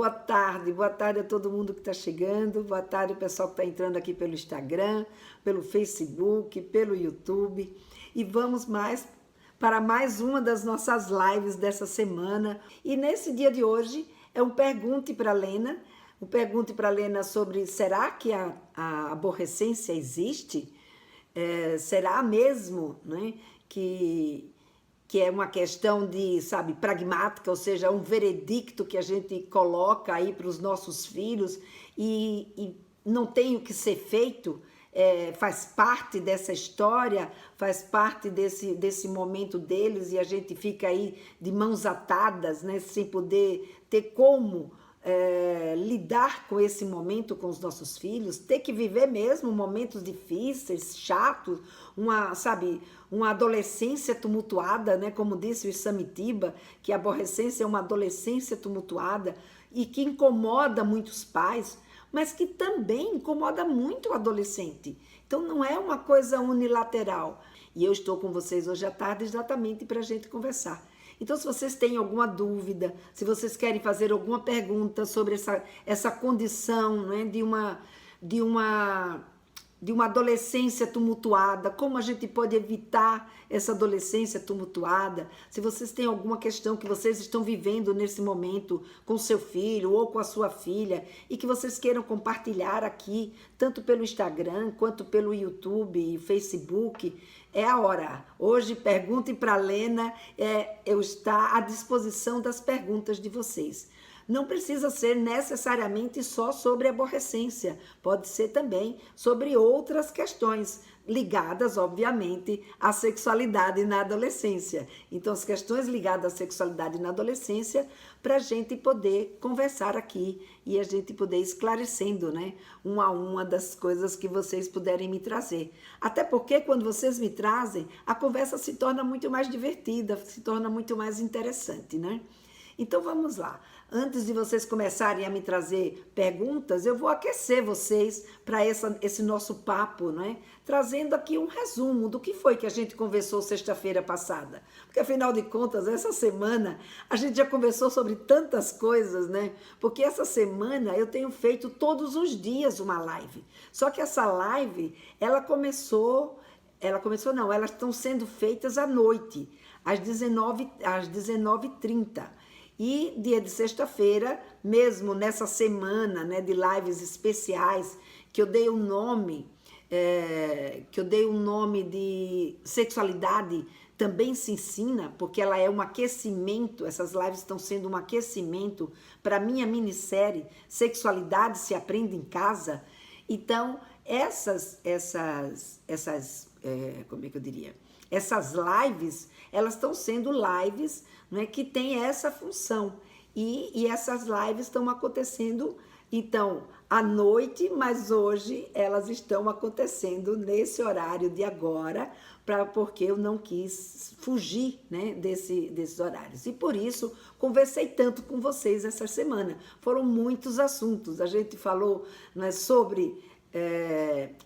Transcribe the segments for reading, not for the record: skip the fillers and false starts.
boa tarde a todo mundo que está chegando, boa tarde o pessoal que está entrando aqui pelo Instagram, pelo Facebook, pelo YouTube. E vamos para mais uma das nossas lives dessa semana. E nesse dia de hoje é um Pergunte para a Lena, sobre será que a aborrecência existe? Será mesmo, né, que é uma questão de, sabe, pragmática, ou seja, um veredicto que a gente coloca aí para os nossos filhos e não tem o que ser feito, faz parte dessa história, faz parte desse momento deles e a gente fica aí de mãos atadas, né, sem poder ter como lidar com esse momento com os nossos filhos, ter que viver mesmo momentos difíceis, chatos, uma adolescência tumultuada, né? Como disse o Samitiba, que a aborrecência é uma adolescência tumultuada e que incomoda muitos pais, mas que também incomoda muito o adolescente. Então não é uma coisa unilateral. E eu estou com vocês hoje à tarde exatamente para a gente conversar. Então, se vocês têm alguma dúvida, se vocês querem fazer alguma pergunta sobre essa condição, né, de uma adolescência tumultuada, como a gente pode evitar essa adolescência tumultuada, se vocês têm alguma questão que vocês estão vivendo nesse momento com seu filho ou com a sua filha e que vocês queiram compartilhar aqui, tanto pelo Instagram quanto pelo YouTube e Facebook, é a hora. Hoje, Pergunte para a Lena, eu estou à disposição das perguntas de vocês. Não precisa ser necessariamente só sobre aborrecência, pode ser também sobre outras questões ligadas, obviamente, à sexualidade na adolescência. Então, as questões ligadas à sexualidade na adolescência, para a gente poder conversar aqui e a gente poder ir esclarecendo, né, uma a uma das coisas que vocês puderem me trazer. Até porque, quando vocês me trazem, a conversa se torna muito mais divertida, se torna muito mais interessante, né? Então, vamos lá. Antes de vocês começarem a me trazer perguntas, eu vou aquecer vocês para esse nosso papo, né? Trazendo aqui um resumo do que foi que a gente conversou sexta-feira passada. Porque, afinal de contas, essa semana a gente já conversou sobre tantas coisas, né? Porque essa semana eu tenho feito todos os dias uma live. Só que essa live, elas estão sendo feitas à noite, às 19h30. E dia de sexta-feira, mesmo nessa semana, né, de lives especiais, que eu dei um nome de sexualidade também se ensina, porque ela é um aquecimento, essas lives estão sendo um aquecimento para a minha minissérie Sexualidade se aprende em casa. Então, como é que eu diria? Essas lives, elas estão sendo lives, né, que tem essa função. E essas lives estão acontecendo, então, à noite, mas hoje elas estão acontecendo nesse horário de agora, porque eu não quis fugir, né, desses horários. E por isso, conversei tanto com vocês essa semana. Foram muitos assuntos. A gente falou, né, sobre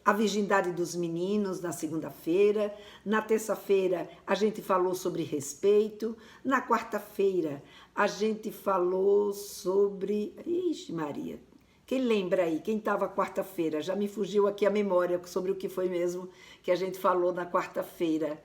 a virgindade dos meninos na segunda-feira, na terça-feira a gente falou sobre respeito, na quarta-feira a gente falou sobre... Ixi, Maria, quem lembra aí? Quem estava quarta-feira? Já me fugiu aqui a memória sobre o que foi mesmo que a gente falou na quarta-feira.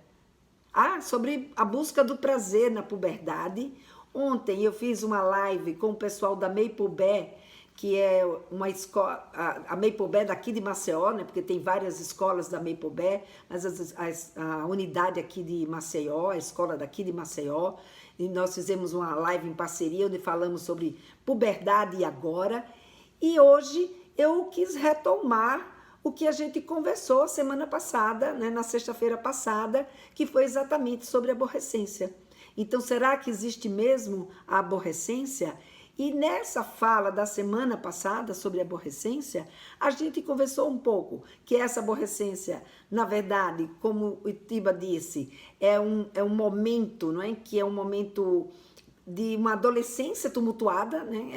Sobre a busca do prazer na puberdade. Ontem eu fiz uma live com o pessoal da Meipobé, que é uma escola, a Meipobé daqui de Maceió, né, porque tem várias escolas da Meipobé, mas a unidade aqui de Maceió, a escola daqui de Maceió, e nós fizemos uma live em parceria, onde falamos sobre puberdade e agora, e hoje eu quis retomar o que a gente conversou semana passada, né, na sexta-feira passada, que foi exatamente sobre aborrecência. Então, será que existe mesmo a aborrecência? E nessa fala da semana passada sobre aborrecência, a gente conversou um pouco que essa aborrecência, na verdade, como o Itiba disse, é um momento, não é? Que é um momento de uma adolescência tumultuada, né?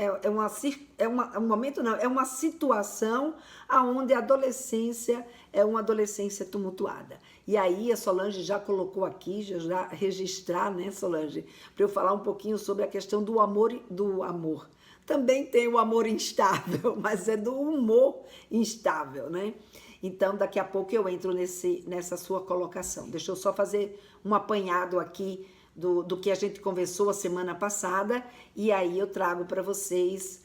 Um momento, não, é uma situação onde a adolescência é uma adolescência tumultuada. E aí a Solange já colocou aqui, já registrar, né, Solange, para eu falar um pouquinho sobre a questão do amor, também tem o amor instável, mas é do humor instável, né? Então, daqui a pouco eu entro nessa sua colocação. Deixa eu só fazer um apanhado aqui do que a gente conversou a semana passada, e aí eu trago para vocês,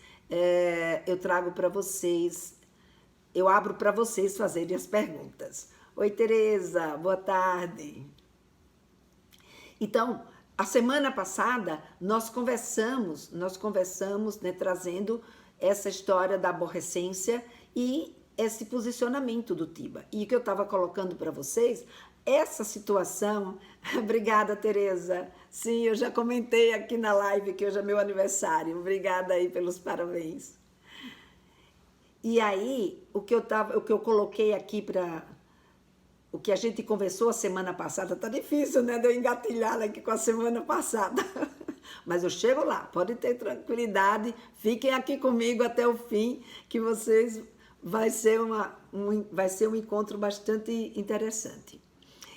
eu abro para vocês fazerem as perguntas. Oi, Tereza, boa tarde. Então, a semana passada nós conversamos, né, trazendo essa história da aborrecência e esse posicionamento do Tiba. E o que eu estava colocando para vocês, essa situação... Obrigada, Tereza. Sim, eu já comentei aqui na live que hoje é meu aniversário. Obrigada aí pelos parabéns. E aí, o que eu coloquei aqui para... O que a gente conversou a semana passada, tá difícil, né, de eu engatilhar aqui com a semana passada. Mas eu chego lá, pode ter tranquilidade, fiquem aqui comigo até o fim, que vocês... Vai ser um encontro bastante interessante.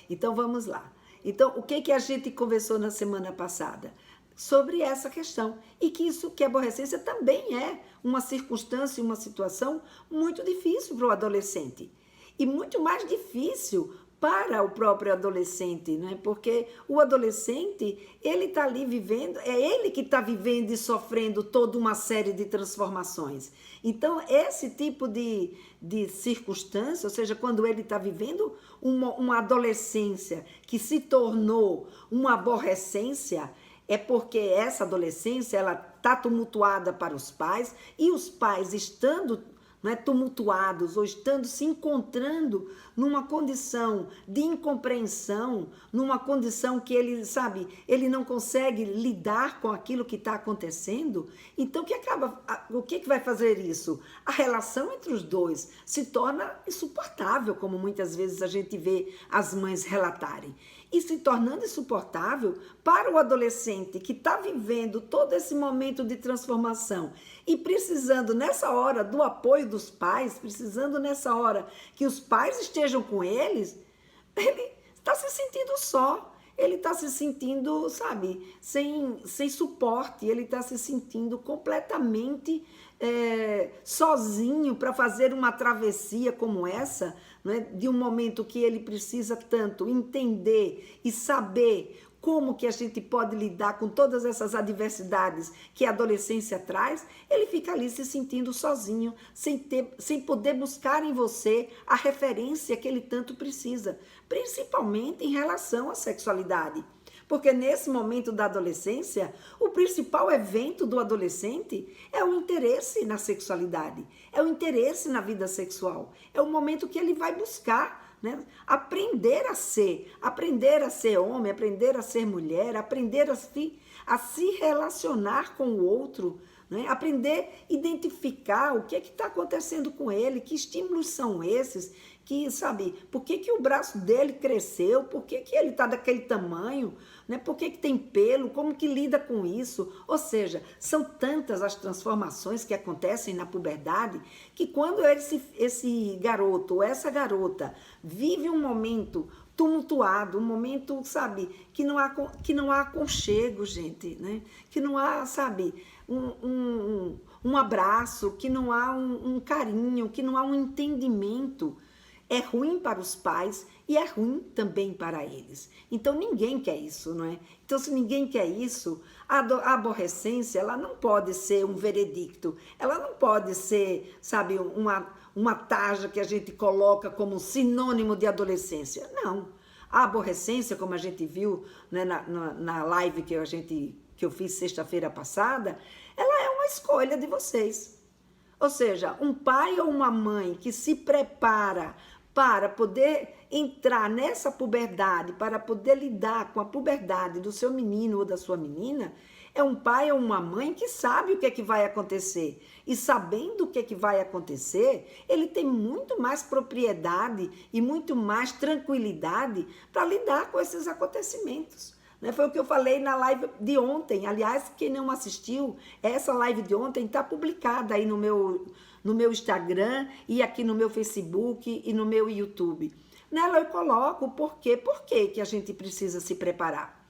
Então, vamos lá. Então, o que a gente conversou na semana passada? Sobre essa questão. E que a aborrecência também é uma circunstância, uma situação muito difícil para o adolescente. E muito mais difícil para o próprio adolescente, né? Porque o adolescente, ele está ali vivendo, é ele que está vivendo e sofrendo toda uma série de transformações. Então, esse tipo de circunstância, ou seja, quando ele está vivendo uma adolescência que se tornou uma aborrecência, é porque essa adolescência, ela está tumultuada para os pais, e os pais estando, né, tumultuados ou estando se encontrando numa condição de incompreensão, numa condição que ele, sabe, ele não consegue lidar com aquilo que está acontecendo. Então, o que vai fazer isso? A relação entre os dois se torna insuportável, como muitas vezes a gente vê as mães relatarem. E se tornando insuportável para o adolescente que está vivendo todo esse momento de transformação e precisando nessa hora do apoio dos pais, precisando nessa hora que os pais estejam com eles, ele está se sentindo só, ele está se sentindo, sabe, sem suporte, ele está se sentindo completamente sozinho para fazer uma travessia como essa, né, de um momento que ele precisa tanto entender e saber como que a gente pode lidar com todas essas adversidades que a adolescência traz. Ele fica ali se sentindo sozinho, sem poder buscar em você a referência que ele tanto precisa, principalmente em relação à sexualidade. Porque nesse momento da adolescência, o principal evento do adolescente é o interesse na sexualidade, é o interesse na vida sexual, é o momento que ele vai buscar, né, aprender a ser homem, aprender a ser mulher, aprender a se relacionar com o outro, né? Aprender a identificar o que está acontecendo com ele, que estímulos são esses, que, sabe, por que o braço dele cresceu, por que ele está daquele tamanho, né? Por que tem pelo, como que lida com isso? Ou seja, são tantas as transformações que acontecem na puberdade que quando esse garoto ou essa garota vive um momento tumultuado, um momento, sabe, que não há aconchego, gente, né? Que não há, sabe, um abraço, que não há um carinho, que não há um entendimento. É ruim para os pais e é ruim também para eles. Então, ninguém quer isso, não é? Então, se ninguém quer isso, a aborrecência, ela não pode ser um veredicto, ela não pode ser, sabe, uma taxa que a gente coloca como sinônimo de adolescência. Não. A aborrecência, como a gente viu, né, na live que eu fiz sexta-feira passada, ela é uma escolha de vocês. Ou seja, um pai ou uma mãe que se prepara para poder entrar nessa puberdade, para poder lidar com a puberdade do seu menino ou da sua menina, é um pai ou uma mãe que sabe o que é que vai acontecer. E sabendo o que é que vai acontecer, ele tem muito mais propriedade e muito mais tranquilidade para lidar com esses acontecimentos. Foi o que eu falei na live de ontem. Aliás, quem não assistiu, essa live de ontem está publicada aí no meu Instagram e aqui no meu Facebook e no meu YouTube. Nela eu coloco o porquê que a gente precisa se preparar.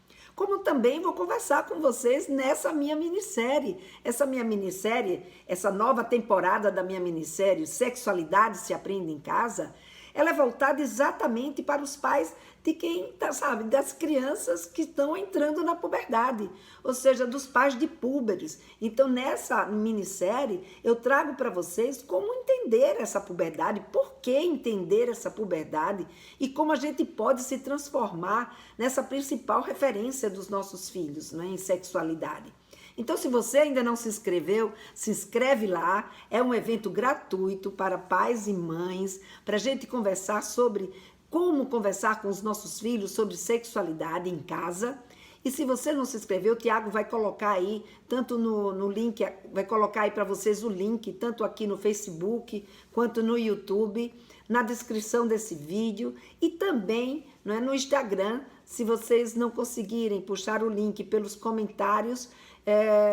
como também vou conversar com vocês nessa minha minissérie. Essa minha minissérie, essa nova temporada da minha minissérie, Sexualidade se Aprende em Casa, ela é voltada exatamente para os pais de quem, sabe, das crianças que estão entrando na puberdade, ou seja, dos pais de púberes. Então, nessa minissérie, eu trago para vocês como entender essa puberdade, por que entender essa puberdade e como a gente pode se transformar nessa principal referência dos nossos filhos, né, em sexualidade. Então, se você ainda não se inscreveu, se inscreve lá. É um evento gratuito para pais e mães, para a gente conversar sobre como conversar com os nossos filhos sobre sexualidade em casa. E se você não se inscreveu, o Tiago vai colocar aí, tanto no link, vai colocar aí para vocês o link, tanto aqui no Facebook, quanto no YouTube, na descrição desse vídeo e também, não é, no Instagram. Se vocês não conseguirem puxar o link pelos comentários,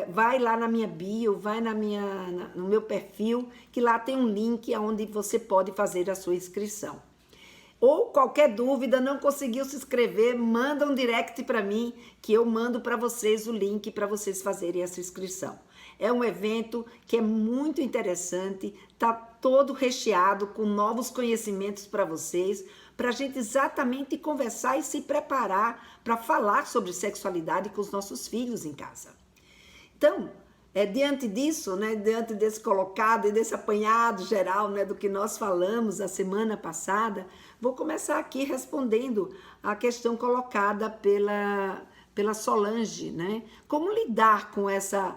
vai lá na minha bio, vai no meu perfil, que lá tem um link onde você pode fazer a sua inscrição. Ou qualquer dúvida, não conseguiu se inscrever, manda um direct para mim, que eu mando para vocês o link para vocês fazerem essa inscrição. É um evento que é muito interessante, está todo recheado com novos conhecimentos para vocês, para a gente exatamente conversar e se preparar para falar sobre sexualidade com os nossos filhos em casa. Então, diante disso, né, diante desse colocado e desse apanhado geral, né, do que nós falamos a semana passada, vou começar aqui respondendo a questão colocada pela Solange, né? Como lidar com essa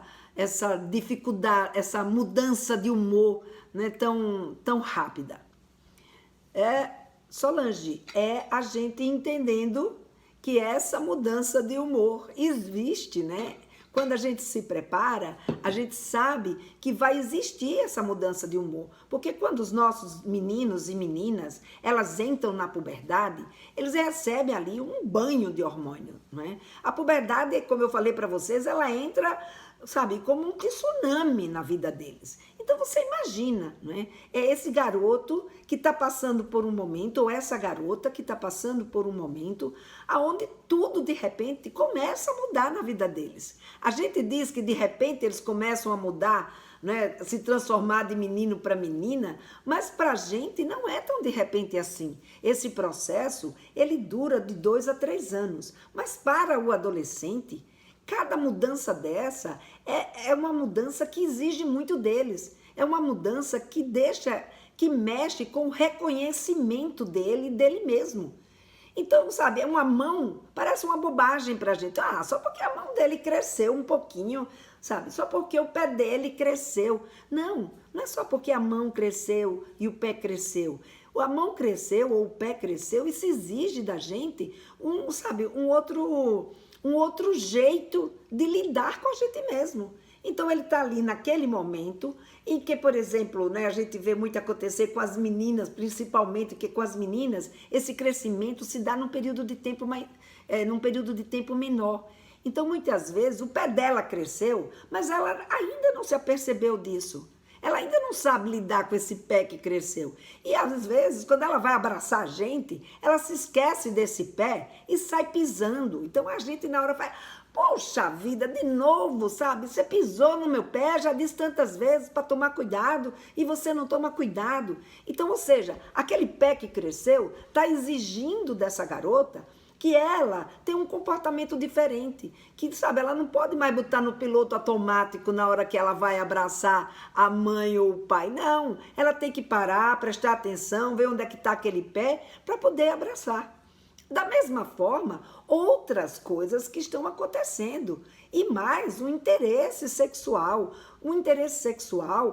dificuldade, essa mudança de humor, né, tão rápida? Solange, é a gente entendendo que essa mudança de humor existe, né? Quando a gente se prepara, a gente sabe que vai existir essa mudança de humor. Porque quando os nossos meninos e meninas, elas entram na puberdade, eles recebem ali um banho de hormônio, não é? A puberdade, como eu falei para vocês, ela entra, sabe, como um tsunami na vida deles. Então você imagina, né? É esse garoto que está passando por um momento, ou essa garota que está passando por um momento, onde tudo de repente começa a mudar na vida deles. A gente diz que de repente eles começam a mudar, né? Se transformar de menino para menina, mas para a gente não é tão de repente assim. Esse processo, ele dura de 2 a 3 anos, mas para o adolescente, cada mudança dessa é uma mudança que exige muito deles. É uma mudança que mexe com o reconhecimento dele mesmo. Então, sabe, é uma mão, parece uma bobagem pra gente. Só porque a mão dele cresceu um pouquinho, sabe? Só porque o pé dele cresceu. Não é só porque a mão cresceu e o pé cresceu. A mão cresceu ou o pé cresceu, isso exige da gente um outro jeito de lidar com a gente mesmo. Então, ele está ali naquele momento em que, por exemplo, né, a gente vê muito acontecer com as meninas, principalmente, que com as meninas, esse crescimento se dá num período de tempo menor. Então, muitas vezes, o pé dela cresceu, mas ela ainda não se apercebeu disso. Ela ainda não sabe lidar com esse pé que cresceu. E, às vezes, quando ela vai abraçar a gente, ela se esquece desse pé e sai pisando. Então, a gente, na hora, faz... Poxa vida, de novo, sabe? Você pisou no meu pé, já disse tantas vezes para tomar cuidado e você não toma cuidado. Então, ou seja, aquele pé que cresceu está exigindo dessa garota que ela tem um comportamento diferente, que, sabe, ela não pode mais botar no piloto automático na hora que ela vai abraçar a mãe ou o pai. Não, ela tem que parar, prestar atenção, ver onde é que está aquele pé para poder abraçar. Da mesma forma, outras coisas que estão acontecendo. E mais, um interesse sexual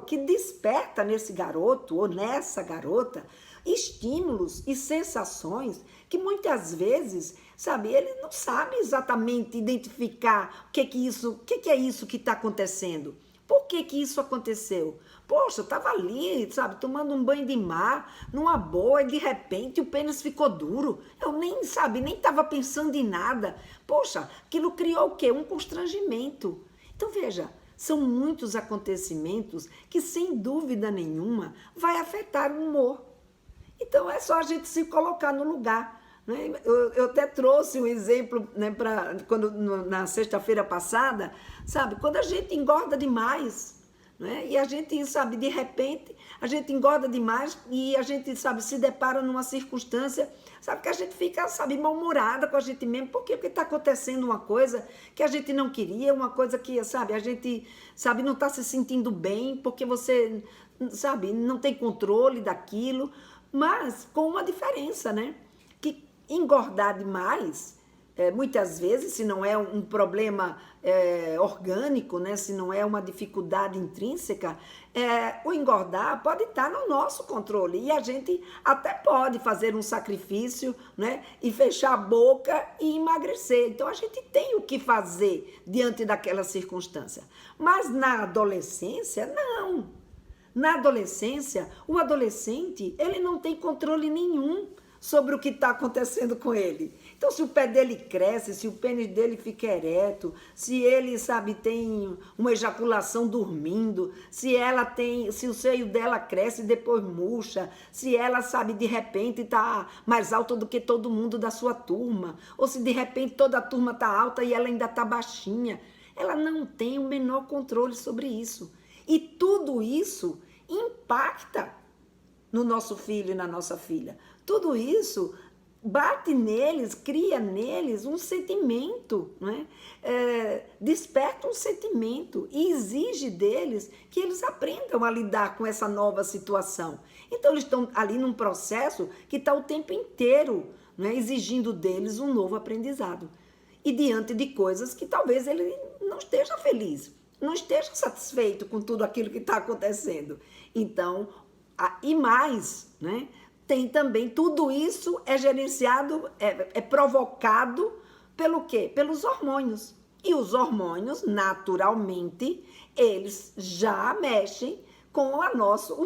que desperta nesse garoto ou nessa garota estímulos e sensações que muitas vezes, sabe, ele não sabe exatamente identificar o que é isso que está acontecendo. Por que isso aconteceu? Poxa, eu estava ali, sabe, tomando um banho de mar, numa boa, e de repente o pênis ficou duro. Eu nem estava pensando em nada. Poxa, aquilo criou o quê? Um constrangimento. Então, veja, são muitos acontecimentos que, sem dúvida nenhuma, vai afetar o humor. Então, é só a gente se colocar no lugar, né? Eu até trouxe um exemplo, né, na sexta-feira passada, sabe? Quando a gente engorda demais, né? E a gente, sabe, de repente, a gente engorda demais e a gente, sabe, se depara numa circunstância, sabe, que a gente fica, sabe, mal-humorada com a gente mesmo. Por quê? Porque está acontecendo uma coisa que a gente não queria, uma coisa que, sabe, a gente, sabe, não está se sentindo bem, porque você, sabe, não tem controle daquilo, mas com uma diferença, né? Que engordar demais, muitas vezes, se não é um problema orgânico, né? Se não é uma dificuldade intrínseca, o engordar pode estar no nosso controle e a gente até pode fazer um sacrifício, né? E fechar a boca e emagrecer. Então a gente tem o que fazer diante daquela circunstância. Mas na adolescência, não. Na adolescência, o adolescente, ele não tem controle nenhum sobre o que está acontecendo com ele. Então, se o pé dele cresce, se o pênis dele fica ereto, se ele, sabe, tem uma ejaculação dormindo, se o seio dela cresce e depois murcha, se ela, sabe, de repente está mais alta do que todo mundo da sua turma, ou se de repente toda a turma está alta e ela ainda está baixinha, ela não tem o menor controle sobre isso. E tudo isso impacta no nosso filho e na nossa filha. Tudo isso bate neles, cria neles um sentimento, né? Desperta um sentimento e exige deles que eles aprendam a lidar com essa nova situação. Então, eles estão ali num processo que está o tempo inteiro, né, exigindo deles um novo aprendizado. E diante de coisas que talvez ele não esteja feliz, não esteja satisfeito com tudo aquilo que está acontecendo. Então, e mais, né? Tem também, tudo isso é gerenciado, é provocado pelo quê? Pelos hormônios. E os hormônios, naturalmente, eles já mexem com o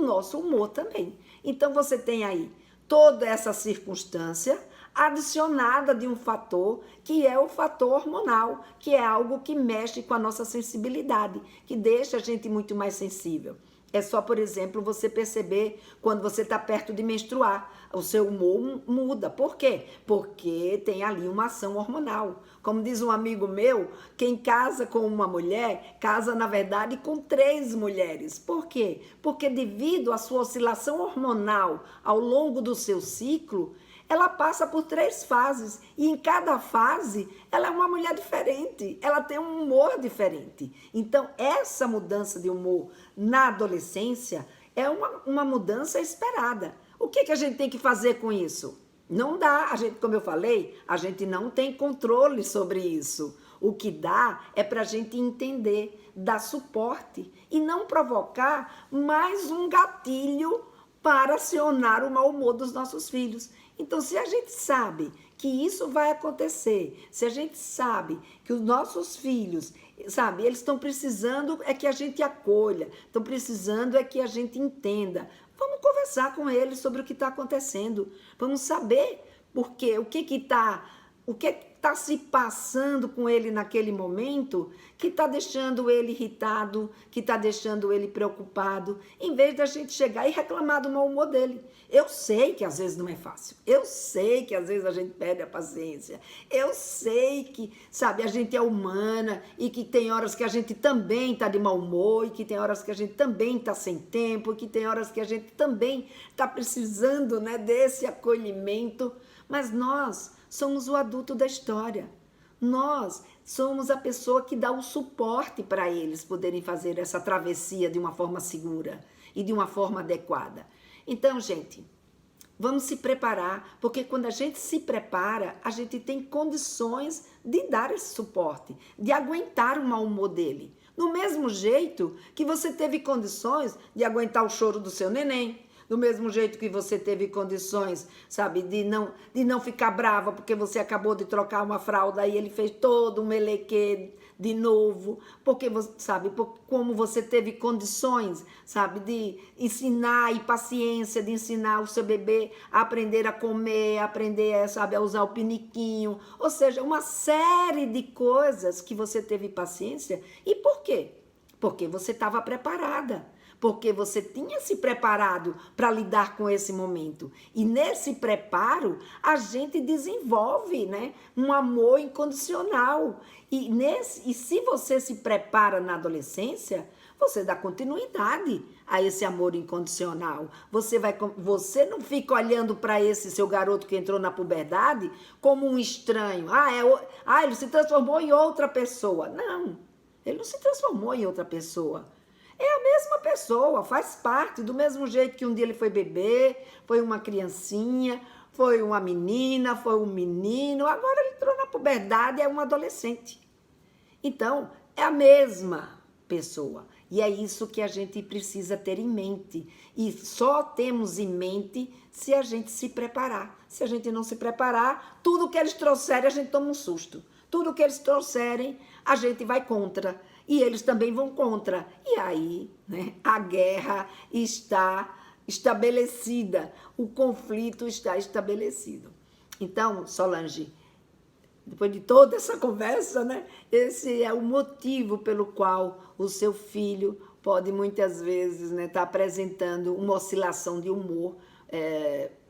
nosso humor também. Então, você tem aí toda essa circunstância adicionada de um fator que é o fator hormonal, que é algo que mexe com a nossa sensibilidade, que deixa a gente muito mais sensível. É só, por exemplo, você perceber quando você está perto de menstruar, o seu humor muda. Por quê? Porque tem ali uma ação hormonal. Como diz um amigo meu, quem casa com uma mulher, casa, na verdade, com 3 mulheres. Por quê? Porque devido à sua oscilação hormonal ao longo do seu ciclo, ela passa por 3 fases e em cada fase ela é uma mulher diferente, ela tem um humor diferente. Então, essa mudança de humor na adolescência é uma mudança esperada. O que a gente tem que fazer com isso? Não dá, como eu falei, a gente não tem controle sobre isso. O que dá é para a gente entender, dar suporte e não provocar mais um gatilho para acionar o mau humor dos nossos filhos. Então, se a gente sabe que isso vai acontecer, se a gente sabe que os nossos filhos, sabe, eles estão precisando é que a gente acolha, estão precisando é que a gente entenda. Vamos conversar com eles sobre o que está acontecendo. Vamos saber por quê, o que está se passando com ele naquele momento que está deixando ele irritado, que está deixando ele preocupado, em vez da gente chegar e reclamar do mau humor dele. Eu sei que às vezes não é fácil, eu sei que às vezes a gente perde a paciência, eu sei que, sabe, a gente é humana e que tem horas que a gente também está de mau humor e que tem horas que a gente também está sem tempo e que tem horas que a gente também está precisando, né, desse acolhimento, mas nós somos o adulto da história. Nós somos a pessoa que dá o suporte para eles poderem fazer essa travessia de uma forma segura e de uma forma adequada. Então, gente, vamos se preparar, porque quando a gente se prepara, a gente tem condições de dar esse suporte, de aguentar o mau humor dele. Do mesmo jeito que você teve condições de aguentar o choro do seu neném, do mesmo jeito que você teve condições, sabe, de não ficar brava porque você acabou de trocar uma fralda e ele fez todo um melequê de novo, porque você, sabe, como você teve condições, sabe, de ensinar e paciência de ensinar o seu bebê a aprender a comer, aprender, sabe, a usar o piniquinho, ou seja, uma série de coisas que você teve paciência. E por quê? Porque você estava preparada. porque você tinha se preparado para lidar com esse momento. E nesse preparo, a gente desenvolve, né, um amor incondicional. E se você se prepara na adolescência, você dá continuidade a esse amor incondicional. Você não fica olhando para esse seu garoto que entrou na puberdade como um estranho. Ele se transformou em outra pessoa. Não, ele não se transformou em outra pessoa. É a mesma pessoa, faz parte, do mesmo jeito que um dia ele foi bebê, foi uma criancinha, foi uma menina, foi um menino, agora ele entrou na puberdade e é um adolescente. Então, é a mesma pessoa. E é isso que a gente precisa ter em mente. E só temos em mente se a gente se preparar. Se a gente não se preparar, tudo que eles trouxerem, a gente toma um susto. Tudo que eles trouxerem, a gente vai contra. E eles também vão contra. E aí, né, a guerra está estabelecida. O conflito está estabelecido. Então, Solange, depois de toda essa conversa, né, esse é o motivo pelo qual o seu filho pode muitas vezes, né, estar apresentando uma oscilação de humor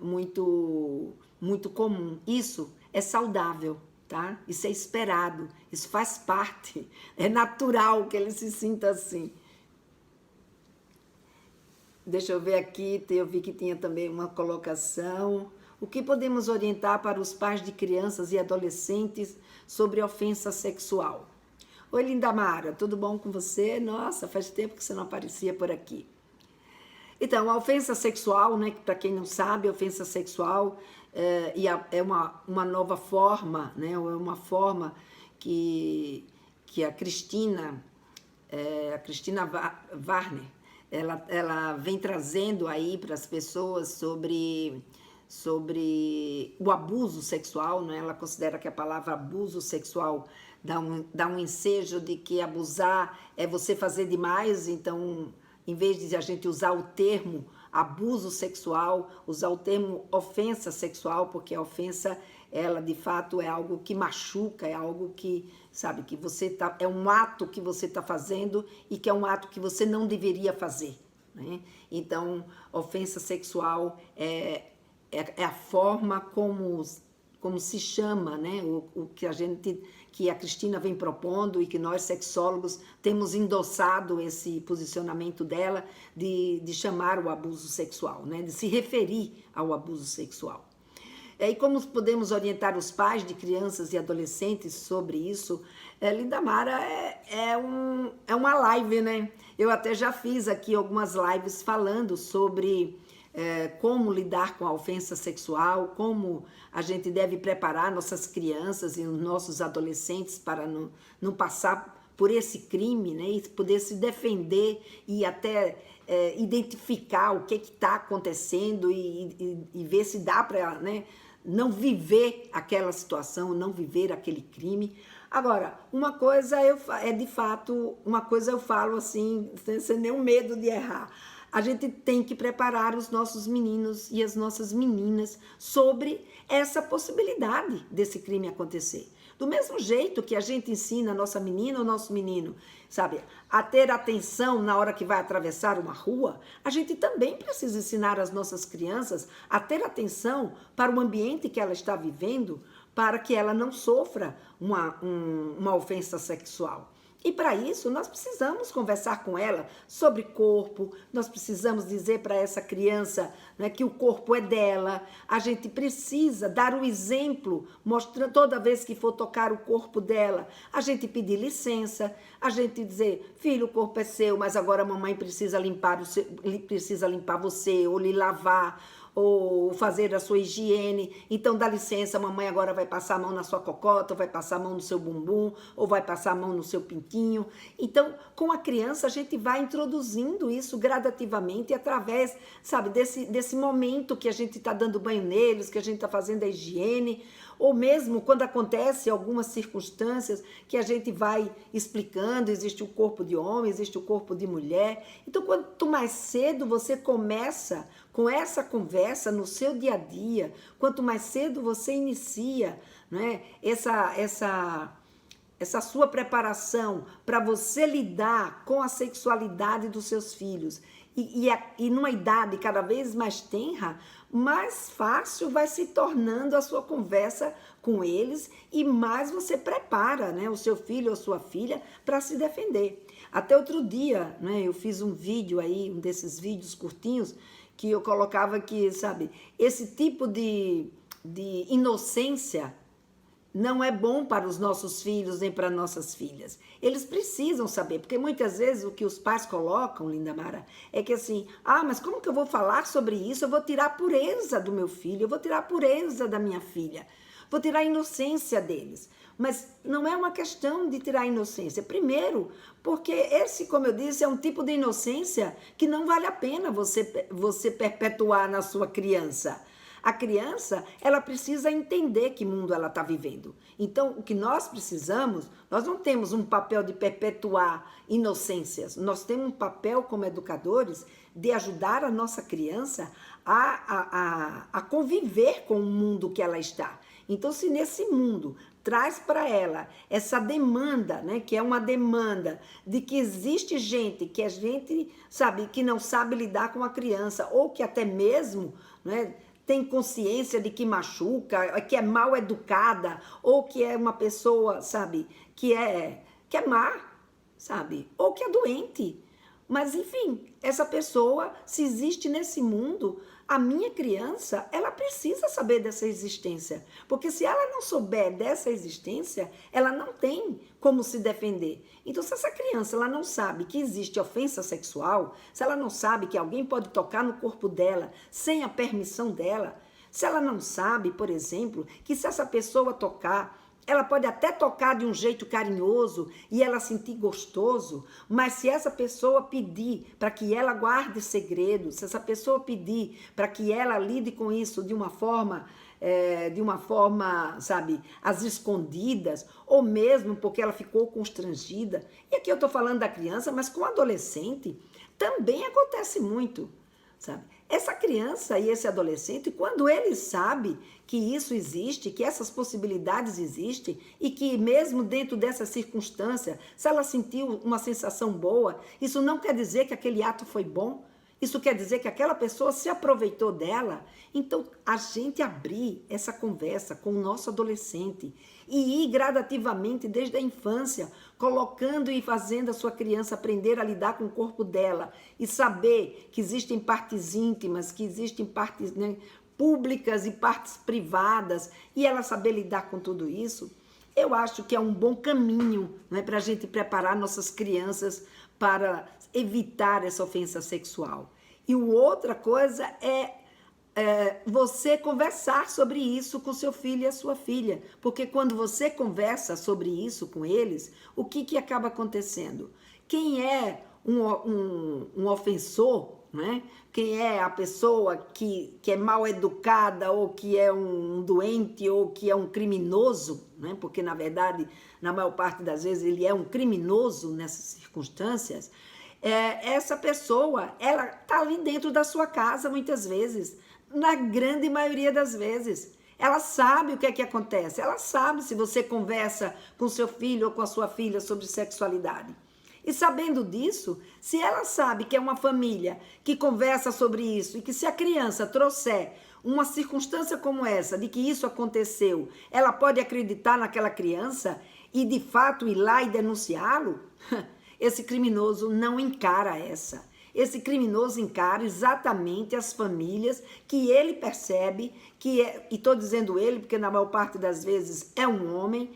muito, muito comum. Isso é saudável, tá? Isso é esperado, isso faz parte, é natural que ele se sinta assim. Deixa eu ver aqui, eu vi que tinha também uma colocação. O que podemos orientar para os pais de crianças e adolescentes sobre ofensa sexual? Oi, Lindamara, tudo bom com você? Nossa, faz tempo que você não aparecia por aqui. Então, a ofensa sexual, né, para quem não sabe, a ofensa sexual é uma nova forma, né, é uma forma que a Cristina Warner, ela vem trazendo aí para as pessoas sobre o abuso sexual, né? Ela considera que a palavra abuso sexual dá um ensejo de que abusar é você fazer demais, então, em vez de a gente usar o termo abuso sexual, usar o termo ofensa sexual, porque a ofensa, ela de fato é algo que machuca, é algo que, sabe, que é um ato que você está fazendo e que é um ato que você não deveria fazer, né? Então, ofensa sexual é a forma como se chama, né? O que a Cristina vem propondo e que nós, sexólogos, temos endossado esse posicionamento dela de chamar o abuso sexual, né? De se referir ao abuso sexual. E como podemos orientar os pais de crianças e adolescentes sobre isso? Lindamara, é uma live, né? Eu até já fiz aqui algumas lives falando sobre como lidar com a ofensa sexual, como a gente deve preparar nossas crianças e os nossos adolescentes para não passar por esse crime, né, e poder se defender e até identificar o que está acontecendo e ver se dá para, né, não viver aquela situação, não viver aquele crime. Agora, uma coisa de fato, uma coisa eu falo assim, sem nenhum medo de errar. A gente tem que preparar os nossos meninos e as nossas meninas sobre essa possibilidade desse crime acontecer. Do mesmo jeito que a gente ensina a nossa menina ou nosso menino, sabe, a ter atenção na hora que vai atravessar uma rua, a gente também precisa ensinar as nossas crianças a ter atenção para o ambiente que ela está vivendo, para que ela não sofra uma ofensa sexual. E para isso, nós precisamos conversar com ela sobre corpo, nós precisamos dizer para essa criança, né, que o corpo é dela, a gente precisa dar o exemplo, mostrando toda vez que for tocar o corpo dela, a gente pedir licença, a gente dizer, filho, o corpo é seu, mas agora a mamãe precisa limpar você, ou lhe lavar, ou fazer a sua higiene, então dá licença, mamãe agora vai passar a mão na sua cocota, ou vai passar a mão no seu bumbum, ou vai passar a mão no seu pintinho. Então, com a criança, a gente vai introduzindo isso gradativamente através, sabe, desse momento que a gente está dando banho neles, que a gente está fazendo a higiene, ou mesmo quando acontece algumas circunstâncias que a gente vai explicando, existe o corpo de homem, existe o corpo de mulher. Então, quanto mais cedo você começa com essa conversa no seu dia a dia, quanto mais cedo você inicia, né, essa sua preparação para você lidar com a sexualidade dos seus filhos E numa idade cada vez mais tenra, mais fácil vai se tornando a sua conversa com eles e mais você prepara, né, o seu filho ou sua filha para se defender. Até outro dia, né, eu fiz um vídeo aí, um desses vídeos curtinhos, que eu colocava que, sabe, esse tipo de inocência não é bom para os nossos filhos nem para nossas filhas. Eles precisam saber, porque muitas vezes o que os pais colocam, Linda Mara, é que assim, mas como que eu vou falar sobre isso? Eu vou tirar a pureza do meu filho, eu vou tirar a pureza da minha filha, vou tirar a inocência deles. Mas não é uma questão de tirar a inocência. Primeiro, porque esse, como eu disse, é um tipo de inocência que não vale a pena você perpetuar na sua criança. A criança, ela precisa entender que mundo ela está vivendo. Então, o que nós precisamos, nós não temos um papel de perpetuar inocências. Nós temos um papel como educadores de ajudar a nossa criança a conviver com o mundo que ela está. Então, se nesse mundo traz para ela essa demanda, né, que é uma demanda de que existe gente que a gente sabe que não sabe lidar com a criança ou que até mesmo, né, tem consciência de que machuca, que é mal educada ou que é uma pessoa, sabe, que é má, sabe, ou que é doente. Mas, enfim, essa pessoa, se existe nesse mundo, a minha criança, ela precisa saber dessa existência. Porque se ela não souber dessa existência, ela não tem como se defender. Então, se essa criança ela não sabe que existe ofensa sexual, se ela não sabe que alguém pode tocar no corpo dela sem a permissão dela, se ela não sabe, por exemplo, que se essa pessoa tocar, ela pode até tocar de um jeito carinhoso e ela sentir gostoso, mas se essa pessoa pedir para que ela guarde segredo, se essa pessoa pedir para que ela lide com isso de uma forma, sabe, às escondidas, ou mesmo porque ela ficou constrangida, e aqui eu estou falando da criança, mas com o adolescente também acontece muito, sabe? Essa criança e esse adolescente, quando ele sabe que isso existe, que essas possibilidades existem e que mesmo dentro dessa circunstância, se ela sentiu uma sensação boa, isso não quer dizer que aquele ato foi bom, isso quer dizer que aquela pessoa se aproveitou dela. Então, a gente abrir essa conversa com o nosso adolescente e ir gradativamente desde a infância, colocando e fazendo a sua criança aprender a lidar com o corpo dela e saber que existem partes íntimas, que existem partes, né, públicas e partes privadas, e ela saber lidar com tudo isso, eu acho que é um bom caminho, né, para a gente preparar nossas crianças para evitar essa ofensa sexual. E outra coisa é você conversar sobre isso com seu filho e a sua filha, porque quando você conversa sobre isso com eles, o que acaba acontecendo? Quem é um ofensor, né? Quem é a pessoa que é mal educada ou que é um doente ou que é um criminoso, né? Porque na verdade, na maior parte das vezes, ele é um criminoso nessas circunstâncias. Essa pessoa, ela está ali dentro da sua casa muitas vezes, na grande maioria das vezes. Ela sabe o que é que acontece, ela sabe se você conversa com seu filho ou com a sua filha sobre sexualidade. E sabendo disso, se ela sabe que é uma família que conversa sobre isso e que se a criança trouxer uma circunstância como essa, de que isso aconteceu, ela pode acreditar naquela criança e de fato ir lá e denunciá-lo, esse criminoso não encara essa. Esse criminoso encara exatamente as famílias que ele percebe, e estou dizendo ele porque na maior parte das vezes é um homem,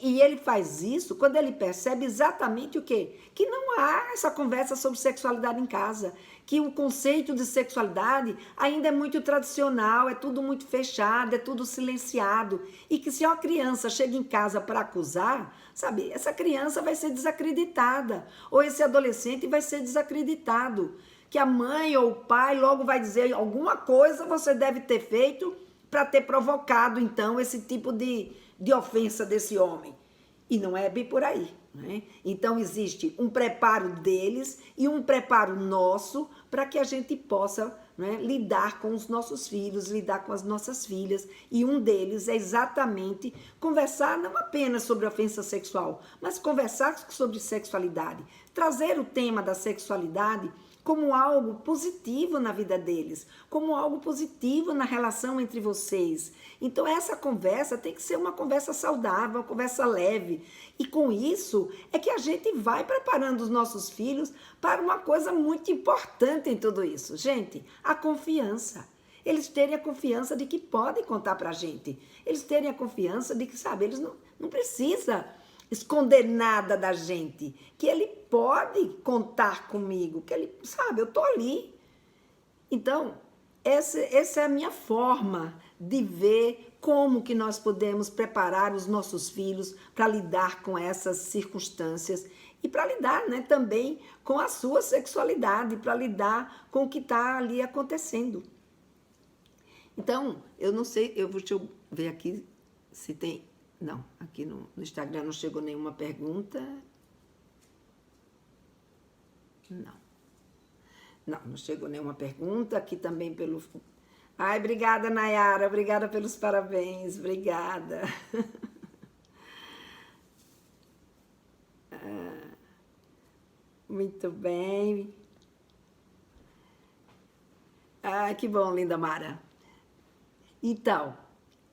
e ele faz isso quando ele percebe exatamente o quê? Que não há essa conversa sobre sexualidade em casa, que o conceito de sexualidade ainda é muito tradicional, é tudo muito fechado, é tudo silenciado, e que se uma criança chega em casa para acusar, sabe, essa criança vai ser desacreditada, ou esse adolescente vai ser desacreditado, que a mãe ou o pai logo vai dizer alguma coisa você deve ter feito para ter provocado, então, esse tipo de ofensa desse homem. E não é bem por aí, né? Então, existe um preparo deles e um preparo nosso para que a gente possa, né, lidar com os nossos filhos, lidar com as nossas filhas. E um deles é exatamente conversar não apenas sobre ofensa sexual, mas conversar sobre sexualidade. Trazer o tema da sexualidade como algo positivo na vida deles, como algo positivo na relação entre vocês. Então essa conversa tem que ser uma conversa saudável, uma conversa leve. E com isso é que a gente vai preparando os nossos filhos para uma coisa muito importante em tudo isso. Gente, a confiança. Eles terem a confiança de que podem contar para a gente. Eles terem a confiança de que, sabe, eles não precisam esconder nada da gente, que ele pode contar comigo, que ele, sabe, eu tô ali. Então, essa é a minha forma de ver como que nós podemos preparar os nossos filhos para lidar com essas circunstâncias e para lidar, né, também com a sua sexualidade, para lidar com o que está ali acontecendo. Então, eu não sei, deixa eu ver aqui se tem... Não, aqui no Instagram não chegou nenhuma pergunta. Não chegou nenhuma pergunta. Aqui também pelo... Ai, obrigada, Nayara. Obrigada pelos parabéns. Obrigada. Muito bem. Ah, que bom, linda Mara. Então...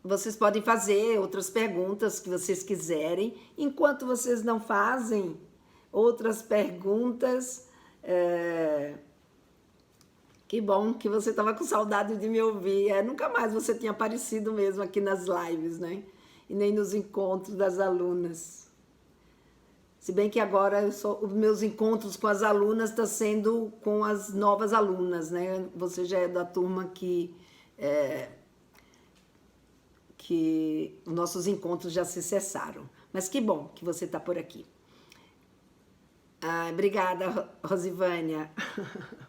Vocês podem fazer outras perguntas que vocês quiserem. Enquanto vocês não fazem outras perguntas, que bom que você estava com saudade de me ouvir. Nunca mais você tinha aparecido mesmo aqui nas lives, né? E nem nos encontros das alunas. Se bem que agora os meus encontros com as alunas estão sendo com as novas alunas, né? Você já é da turma que nossos encontros já se cessaram. Mas que bom que você está por aqui. Obrigada, Rosivânia.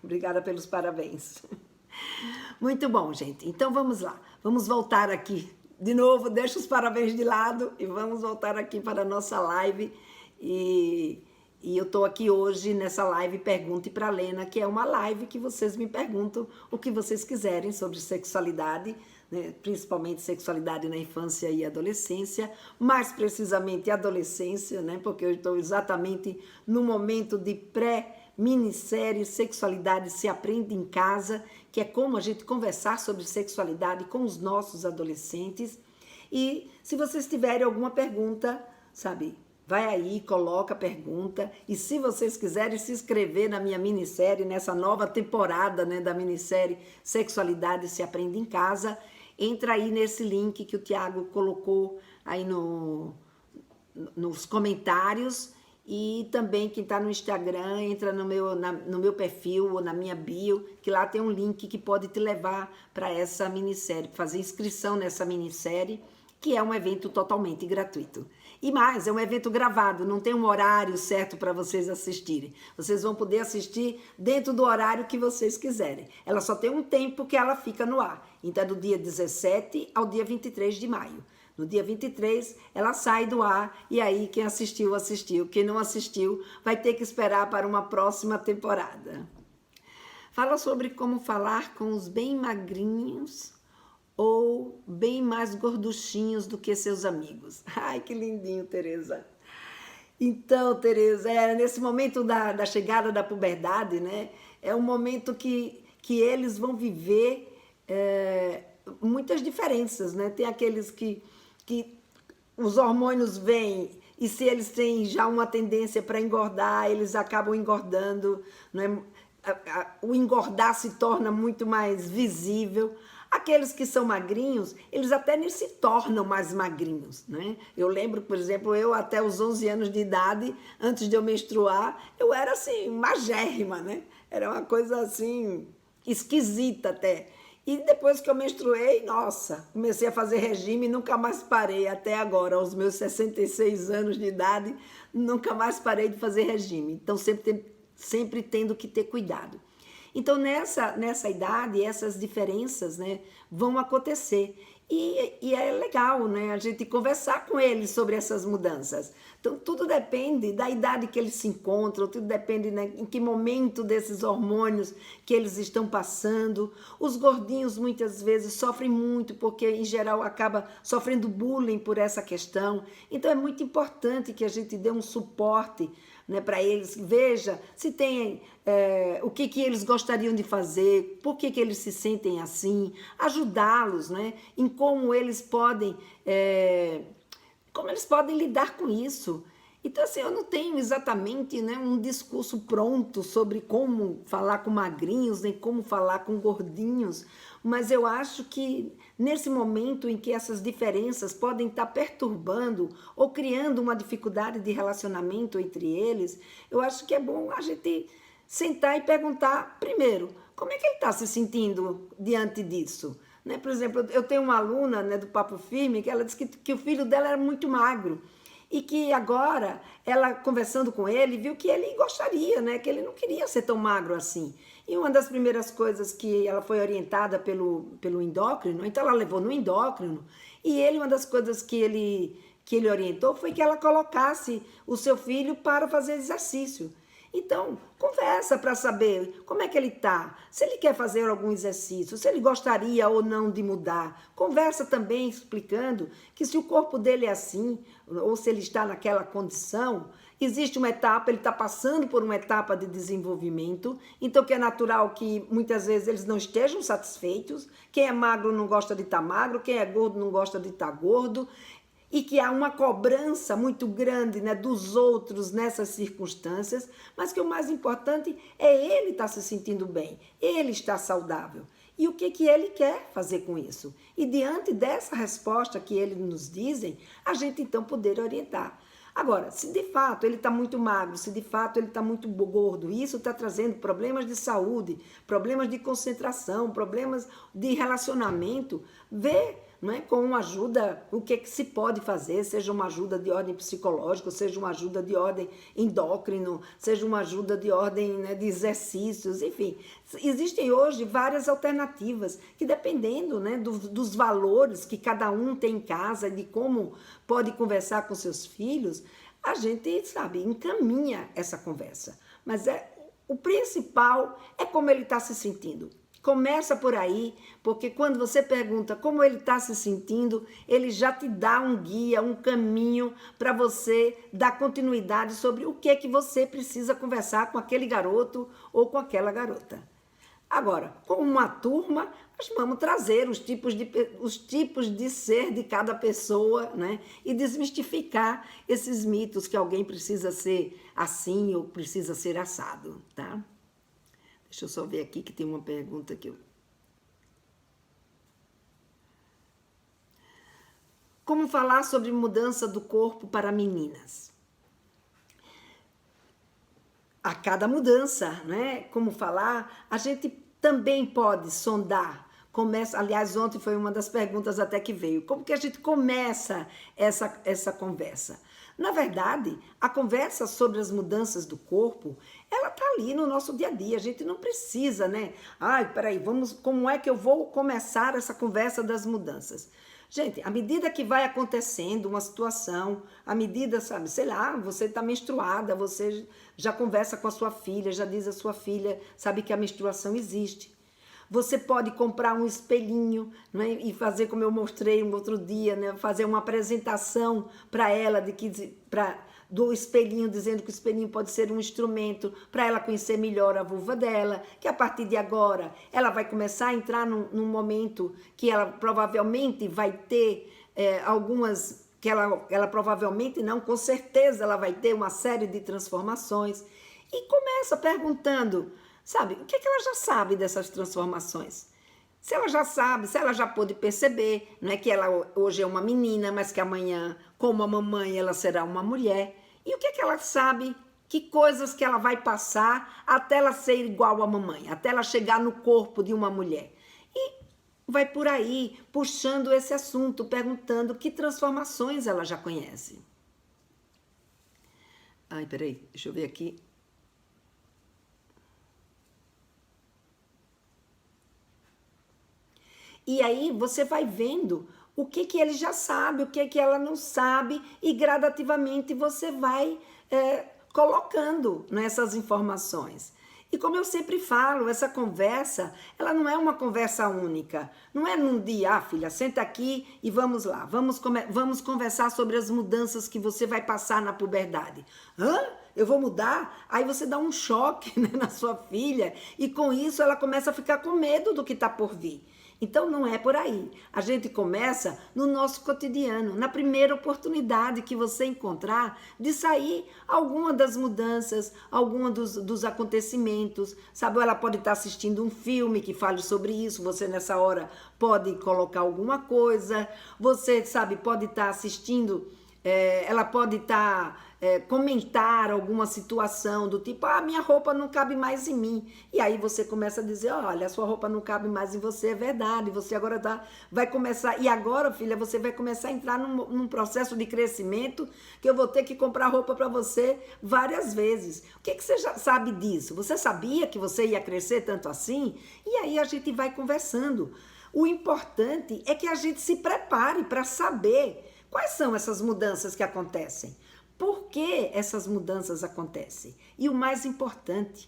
Obrigada pelos parabéns. Muito bom, gente. Então, vamos lá. Vamos voltar aqui. De novo, deixa os parabéns de lado e vamos voltar aqui para a nossa live. E eu estou aqui hoje nessa live Pergunte para Lena, que é uma live que vocês me perguntam o que vocês quiserem sobre sexualidade, né? Principalmente sexualidade na infância e adolescência, mais precisamente adolescência, né? Porque eu estou exatamente no momento de pré-minissérie Sexualidade se aprende em casa, que é como a gente conversar sobre sexualidade com os nossos adolescentes. E se vocês tiverem alguma pergunta, sabe, vai aí, coloca a pergunta. E se vocês quiserem se inscrever na minha minissérie, nessa nova temporada, né, da minissérie Sexualidade se aprende em casa, entra aí nesse link que o Tiago colocou aí nos comentários. E também quem está no Instagram, entra no meu perfil ou na minha bio, que lá tem um link que pode te levar para essa minissérie, fazer inscrição nessa minissérie, que é um evento totalmente gratuito. E mais, é um evento gravado, não tem um horário certo para vocês assistirem. Vocês vão poder assistir dentro do horário que vocês quiserem. Ela só tem um tempo que ela fica no ar. Então é do dia 17 ao dia 23 de maio. No dia 23, ela sai do ar e aí quem assistiu, assistiu. Quem não assistiu vai ter que esperar para uma próxima temporada. Fala sobre como falar com os bem magrinhos ou bem mais gorduchinhos do que seus amigos. Ai, que lindinho, Tereza. Então, Tereza, nesse momento da chegada da puberdade, né? É um momento que eles vão viver muitas diferenças, né? Tem aqueles que os hormônios vêm e se eles têm já uma tendência para engordar, eles acabam engordando, né? O engordar se torna muito mais visível. Aqueles que são magrinhos, eles até nem se tornam mais magrinhos, né? Eu lembro, por exemplo, eu até os 11 anos de idade, antes de eu menstruar, eu era assim, magérrima, né? Era uma coisa assim, esquisita até. E depois que eu menstruei, nossa, comecei a fazer regime e nunca mais parei, até agora, aos meus 66 anos de idade, nunca mais parei de fazer regime. Então, sempre tendo que ter cuidado. Então, nessa idade, essas diferenças, né, vão acontecer. E é legal, né, a gente conversar com eles sobre essas mudanças. Então, tudo depende da idade que eles se encontram, tudo depende, né, em que momento desses hormônios que eles estão passando. Os gordinhos, muitas vezes, sofrem muito, porque, em geral, acaba sofrendo bullying por essa questão. Então, é muito importante que a gente dê um suporte né, para eles, veja se tem o que eles gostariam de fazer, por que eles se sentem assim, ajudá-los, né, em como eles podem lidar com isso. Então, assim, eu não tenho exatamente, né, um discurso pronto sobre como falar com magrinhos, nem como falar com gordinhos, mas eu acho que nesse momento em que essas diferenças podem estar perturbando ou criando uma dificuldade de relacionamento entre eles, eu acho que é bom a gente sentar e perguntar, primeiro, como é que ele está se sentindo diante disso? Né? Por exemplo, eu tenho uma aluna, né, do Papo Firme que ela disse que o filho dela era muito magro e que agora, ela conversando com ele, viu que ele gostaria, né, que ele não queria ser tão magro assim. E uma das primeiras coisas que ela foi orientada pelo endócrino, então ela levou no endócrino, e uma das coisas que ele orientou foi que ela colocasse o seu filho para fazer exercício. Então, conversa para saber como é que ele está, se ele quer fazer algum exercício, se ele gostaria ou não de mudar. Conversa também explicando que se o corpo dele é assim, ou se ele está naquela condição, existe uma etapa, ele está passando por uma etapa de desenvolvimento, então que é natural que muitas vezes eles não estejam satisfeitos, quem é magro não gosta de estar magro, quem é gordo não gosta de estar gordo, e que há uma cobrança muito grande, né, dos outros nessas circunstâncias, mas que o mais importante é ele estar se sentindo bem, ele estar saudável. E o que ele quer fazer com isso? E diante dessa resposta que eles nos dizem, a gente então poder orientar. Agora, se de fato ele está muito magro, se de fato ele está muito gordo, isso está trazendo problemas de saúde, problemas de concentração, problemas de relacionamento, vê, não é, com ajuda, o que se pode fazer, seja uma ajuda de ordem psicológica, seja uma ajuda de ordem endócrino, seja uma ajuda de ordem, né, de exercícios, enfim. Existem hoje várias alternativas que, dependendo, né, dos valores que cada um tem em casa, de como pode conversar com seus filhos, a gente, sabe, encaminha essa conversa. Mas o principal é como ele está se sentindo. Começa por aí, porque quando você pergunta como ele está se sentindo, ele já te dá um guia, um caminho para você dar continuidade sobre o que você precisa conversar com aquele garoto ou com aquela garota. Agora, com uma turma, nós vamos trazer os tipos de ser de cada pessoa, né? E desmistificar esses mitos que alguém precisa ser assim ou precisa ser assado, tá? Deixa eu só ver aqui que tem uma pergunta que eu... Como falar sobre mudança do corpo para meninas? A cada mudança, né? Como falar, a gente também pode sondar. Aliás, ontem foi uma das perguntas até que veio. Como que a gente começa essa conversa? Na verdade, a conversa sobre as mudanças do corpo, ela tá ali no nosso dia a dia. A gente não precisa, né? Ai, peraí, como é que eu vou começar essa conversa das mudanças? Gente, à medida que vai acontecendo uma situação, à medida, sabe, sei lá, você está menstruada, você já conversa com a sua filha, já diz à sua filha, sabe que a menstruação existe. Você pode comprar um espelhinho, né, e fazer como eu mostrei um outro dia, né, fazer uma apresentação para ela do espelhinho, dizendo que o espelhinho pode ser um instrumento para ela conhecer melhor a vulva dela, que a partir de agora ela vai começar a entrar num momento que ela provavelmente vai ter que ela provavelmente não, com certeza ela vai ter uma série de transformações. E começa perguntando, sabe, o que ela já sabe dessas transformações? Se ela já sabe, se ela já pôde perceber, não é que ela hoje é uma menina, mas que amanhã, como a mamãe, ela será uma mulher. E o que ela sabe, que coisas que ela vai passar até ela ser igual à mamãe, até ela chegar no corpo de uma mulher. E vai por aí, puxando esse assunto, perguntando que transformações ela já conhece. Ai, peraí, deixa eu ver aqui. E aí você vai vendo o que ele já sabe, o que ela não sabe, e gradativamente você vai colocando nessas informações. E como eu sempre falo, essa conversa, ela não é uma conversa única. Não é num dia, filha, senta aqui e vamos lá. Vamos conversar sobre as mudanças que você vai passar na puberdade. Hã? eu vou mudar, aí você dá um choque, né, na sua filha, e com isso ela começa a ficar com medo do que está por vir. Então não é por aí. A gente começa no nosso cotidiano, na primeira oportunidade que você encontrar de sair alguma das mudanças, alguma dos acontecimentos, sabe? Ou ela pode estar assistindo um filme que fale sobre isso, você nessa hora pode colocar alguma coisa, você, sabe, pode estar assistindo, ela pode estar... comentar alguma situação do tipo, minha roupa não cabe mais em mim. E aí você começa a dizer, olha, a sua roupa não cabe mais em você, é verdade, você agora vai começar, e agora, filha, você vai começar a entrar num processo de crescimento que eu vou ter que comprar roupa para você várias vezes. O que você já sabe disso? Você sabia que você ia crescer tanto assim? E aí a gente vai conversando. O importante é que a gente se prepare para saber quais são essas mudanças que acontecem. Por que essas mudanças acontecem? E o mais importante,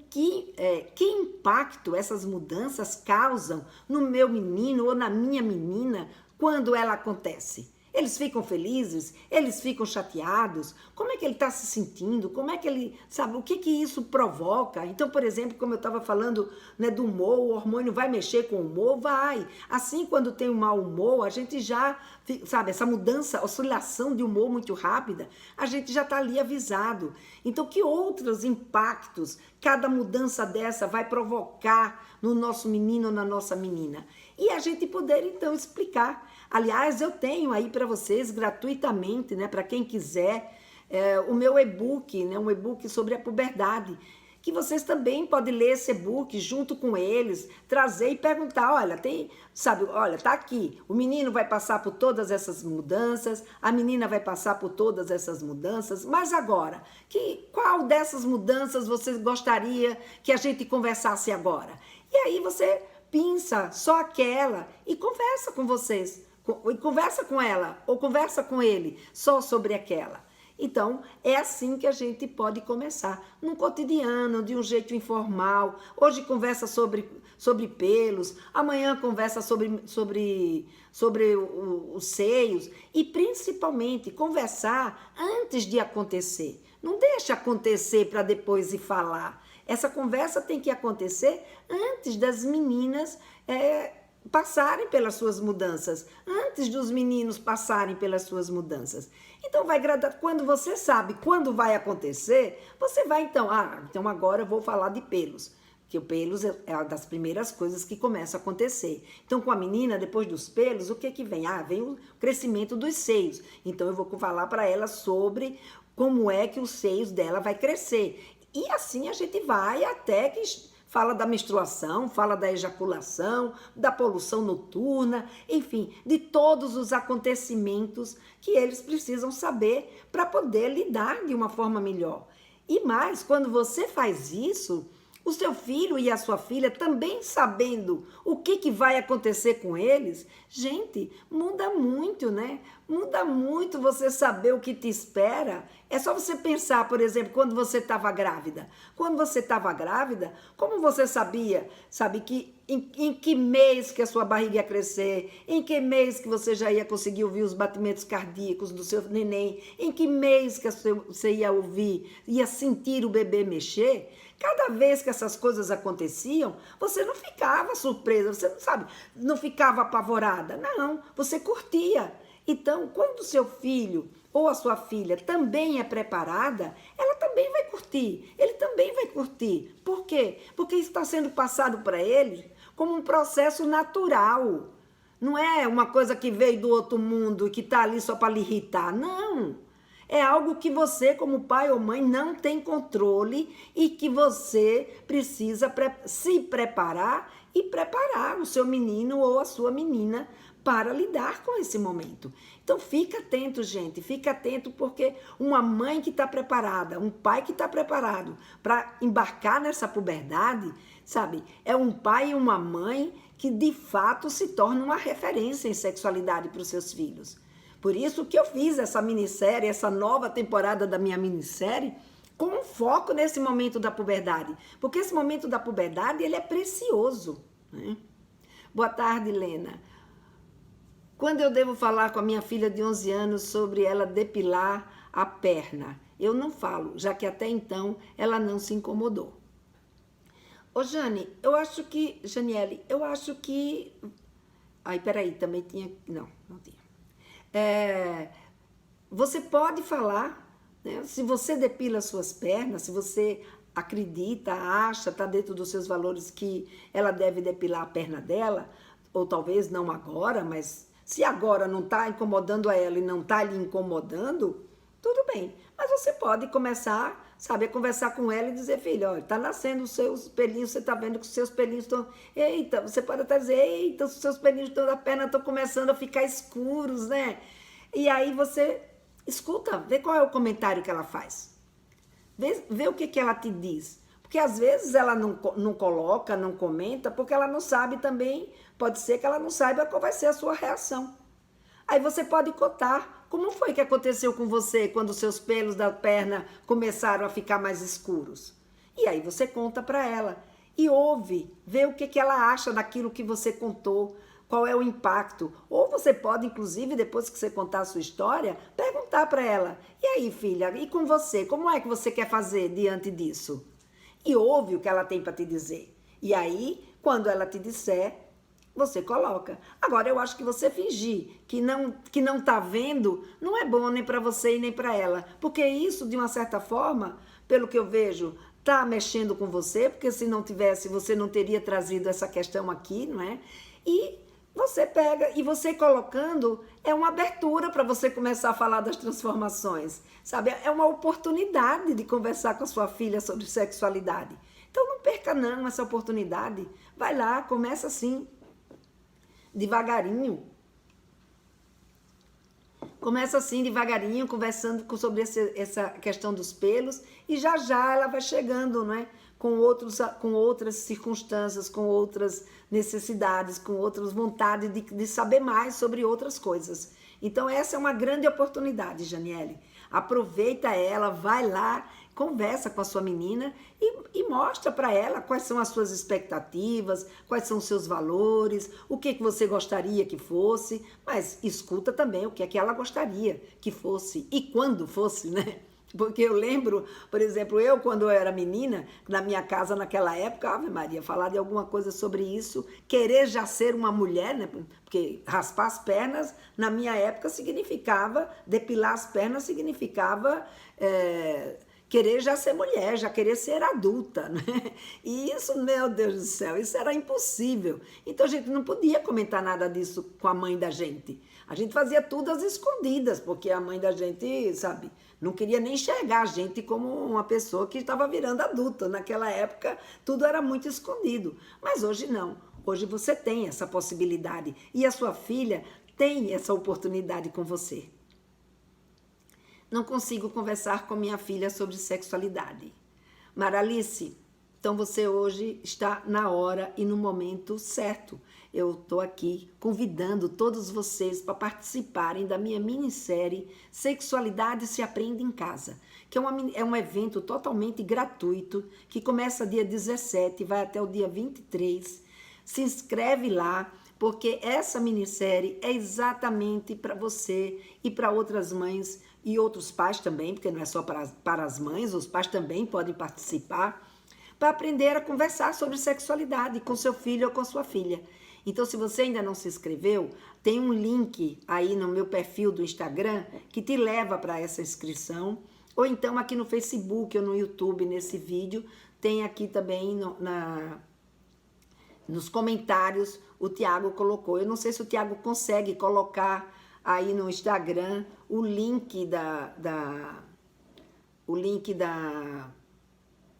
que impacto essas mudanças causam no meu menino ou na minha menina quando ela acontece? Eles ficam felizes? Eles ficam chateados? Como é que ele está se sentindo? Como é que ele, sabe, o que isso provoca? Então, por exemplo, como eu estava falando, né, do humor, o hormônio vai mexer com o humor? Vai. Assim, quando tem um mau humor, a gente já, sabe, essa mudança, oscilação de humor muito rápida, a gente já está ali avisado. Então, que outros impactos cada mudança dessa vai provocar no nosso menino ou na nossa menina? E a gente poder, então, explicar. Aliás, eu tenho aí para vocês gratuitamente, né, para quem quiser, o meu e-book, né, um e-book sobre a puberdade, que vocês também podem ler esse e-book junto com eles, trazer e perguntar, olha, olha, tá aqui, o menino vai passar por todas essas mudanças, a menina vai passar por todas essas mudanças, mas agora, qual dessas mudanças você gostaria que a gente conversasse agora? E aí você pinça só aquela e conversa com vocês, e conversa com ela, ou conversa com ele, só sobre aquela. Então, é assim que a gente pode começar, num cotidiano, de um jeito informal. Hoje conversa sobre pelos, amanhã conversa sobre os seios, e principalmente conversar antes de acontecer. Não deixa acontecer para depois ir falar. Essa conversa tem que acontecer antes das meninas passarem pelas suas mudanças, antes dos meninos passarem pelas suas mudanças. Então vai gradar, quando você sabe quando vai acontecer, você vai então, então agora eu vou falar de pelos, que o pelos é uma das primeiras coisas que começa a acontecer. Então com a menina, depois dos pelos, o que vem? Vem o crescimento dos seios. Então eu vou falar para ela sobre como é que os seios dela vai crescer. E assim a gente vai até que fala da menstruação, fala da ejaculação, da poluição noturna, enfim, de todos os acontecimentos que eles precisam saber para poder lidar de uma forma melhor. E mais, quando você faz isso, o seu filho e a sua filha também sabendo o que vai acontecer com eles, gente, muda muito, né? Muda muito você saber o que te espera. É só você pensar, por exemplo, quando você estava grávida. Quando você estava grávida, como você sabia? Sabe que em que mês que a sua barriga ia crescer? Em que mês que você já ia conseguir ouvir os batimentos cardíacos do seu neném? Em que mês que você ia ouvir, ia sentir o bebê mexer? Cada vez que essas coisas aconteciam, você não ficava surpresa, você não sabe, não ficava apavorada. Não, você curtia. Então, quando o seu filho ou a sua filha também é preparada, ela também vai curtir, ele também vai curtir. Por quê? Porque isso está sendo passado para ele como um processo natural. Não é uma coisa que veio do outro mundo e que está ali só para lhe irritar. Não. É algo que você, como pai ou mãe, não tem controle e que você precisa se preparar e preparar o seu menino ou a sua menina para lidar com esse momento. Então fica atento, gente, fica atento, porque uma mãe que está preparada, um pai que está preparado para embarcar nessa puberdade, sabe, é um pai e uma mãe que de fato se tornam uma referência em sexualidade para os seus filhos. Por isso que eu fiz essa minissérie, essa nova temporada da minha minissérie, com um foco nesse momento da puberdade. Porque esse momento da puberdade, ele é precioso, né? Boa tarde, Helena. Quando eu devo falar com a minha filha de 11 anos sobre ela depilar a perna? Eu não falo, já que até então ela não se incomodou. Ô Jane, eu acho que... Janiele, eu acho que... Ai, peraí, também tinha... Não, não tinha. Você pode falar, né? Se você depila suas pernas, se você acredita, acha, está dentro dos seus valores que ela deve depilar a perna dela, ou talvez não agora, mas se agora não está incomodando a ela e não está lhe incomodando, tudo bem. Mas você pode começar, sabe, a conversar com ela e dizer, filha, olha, está nascendo os seus pelinhos, você está vendo que os seus pelinhos estão... Eita, você pode até dizer, eita, os seus pelinhos da perna estão começando a ficar escuros, né? E aí você escuta, vê qual é o comentário que ela faz. Vê o que ela te diz. Porque às vezes ela não coloca, não comenta, porque ela não sabe também, pode ser que ela não saiba qual vai ser a sua reação. Aí você pode contar como foi que aconteceu com você quando os seus pelos da perna começaram a ficar mais escuros. E aí você conta para ela e ouve, vê o que ela acha daquilo que você contou, qual é o impacto. Ou você pode, inclusive, depois que você contar a sua história, perguntar para ela, e aí, filha, e com você, como é que você quer fazer diante disso? E ouve o que ela tem para te dizer. E aí, quando ela te disser, você coloca. Agora, eu acho que você fingir que não tá vendo, não é bom nem para você e nem para ela. Porque isso, de uma certa forma, pelo que eu vejo, tá mexendo com você, porque se não tivesse, você não teria trazido essa questão aqui, não é? E você pega, e você colocando, é uma abertura para você começar a falar das transformações, sabe? É uma oportunidade de conversar com a sua filha sobre sexualidade. Então não perca não essa oportunidade. Vai lá, começa assim, devagarinho. Começa assim, devagarinho, conversando sobre essa questão dos pelos, e já ela vai chegando, não é? Com outras circunstâncias, com outras necessidades, com outras vontades de saber mais sobre outras coisas. Então essa é uma grande oportunidade, Janiele. Aproveita ela, vai lá, conversa com a sua menina e mostra para ela quais são as suas expectativas, quais são os seus valores, o que você gostaria que fosse, mas escuta também o que é que ela gostaria que fosse e quando fosse, né? Porque eu lembro, por exemplo, quando eu era menina, na minha casa naquela época, Ave Maria, falar de alguma coisa sobre isso, querer já ser uma mulher, né? Porque raspar as pernas, na minha época, significava, depilar as pernas significava querer já ser mulher, já querer ser adulta, né? E isso, meu Deus do céu, isso era impossível. Então a gente não podia comentar nada disso com a mãe da gente. A gente fazia tudo às escondidas, porque a mãe da gente, sabe, não queria nem enxergar a gente como uma pessoa que estava virando adulta. Naquela época, tudo era muito escondido. Mas hoje não. Hoje você tem essa possibilidade. E a sua filha tem essa oportunidade com você. Não consigo conversar com minha filha sobre sexualidade. Maralice, então você hoje está na hora e no momento certo. Eu estou aqui convidando todos vocês para participarem da minha minissérie Sexualidade se Aprende em Casa, que é um evento totalmente gratuito, que começa dia 17 e vai até o dia 23. Se inscreve lá, porque essa minissérie é exatamente para você e para outras mães e outros pais também, porque não é só para as mães, os pais também podem participar, para aprender a conversar sobre sexualidade com seu filho ou com sua filha. Então, se você ainda não se inscreveu, tem um link aí no meu perfil do Instagram que te leva para essa inscrição, ou então aqui no Facebook ou no YouTube, nesse vídeo, tem aqui também nos comentários, o Tiago colocou. Eu não sei se o Tiago consegue colocar aí no Instagram o link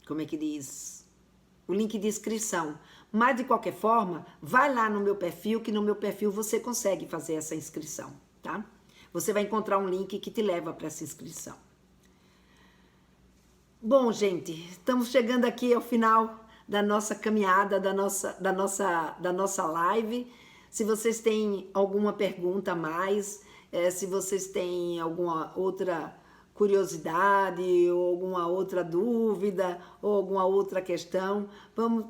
como é que diz? O link de inscrição. Mas, de qualquer forma, vai lá no meu perfil, que no meu perfil você consegue fazer essa inscrição, tá? Você vai encontrar um link que te leva para essa inscrição. Bom, gente, estamos chegando aqui ao final da nossa caminhada, da nossa live. Se vocês têm alguma pergunta a mais, se vocês têm alguma outra curiosidade, ou alguma outra dúvida, ou alguma outra questão,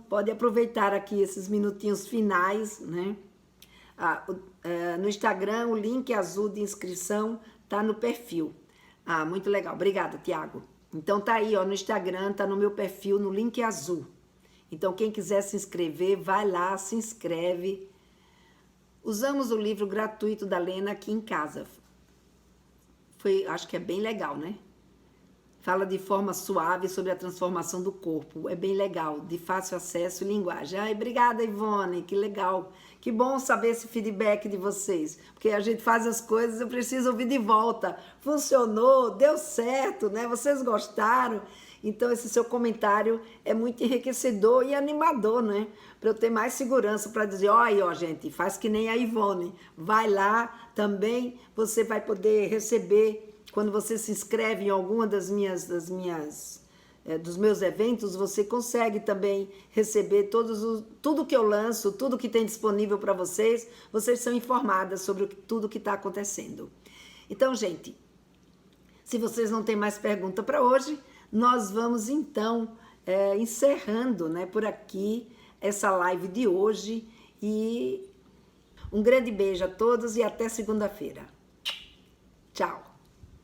pode aproveitar aqui esses minutinhos finais, né? No Instagram, o link azul de inscrição está no perfil. Ah, muito legal. Obrigada, Tiago. Então tá aí, ó, no Instagram, tá no meu perfil, no link azul. Então quem quiser se inscrever, vai lá, se inscreve. Usamos o livro gratuito da Lena aqui em casa. Acho que é bem legal, né? Fala de forma suave sobre a transformação do corpo. É bem legal, de fácil acesso e linguagem. Ai, obrigada, Ivone, que legal. Que bom saber esse feedback de vocês. Porque a gente faz as coisas, eu preciso ouvir de volta. Funcionou, deu certo, né? Vocês gostaram? Então, esse seu comentário é muito enriquecedor e animador, né? Para eu ter mais segurança para dizer, ó, gente, faz que nem a Ivone. Vai lá também, você vai poder receber. Quando você se inscreve em alguma dos meus eventos, você consegue também receber tudo que eu lanço, tudo que tem disponível para vocês. Vocês são informadas sobre tudo que está acontecendo. Então, gente, se vocês não têm mais pergunta para hoje, nós vamos então encerrando, né, por aqui essa live de hoje. E um grande beijo a todos e até segunda-feira. Tchau!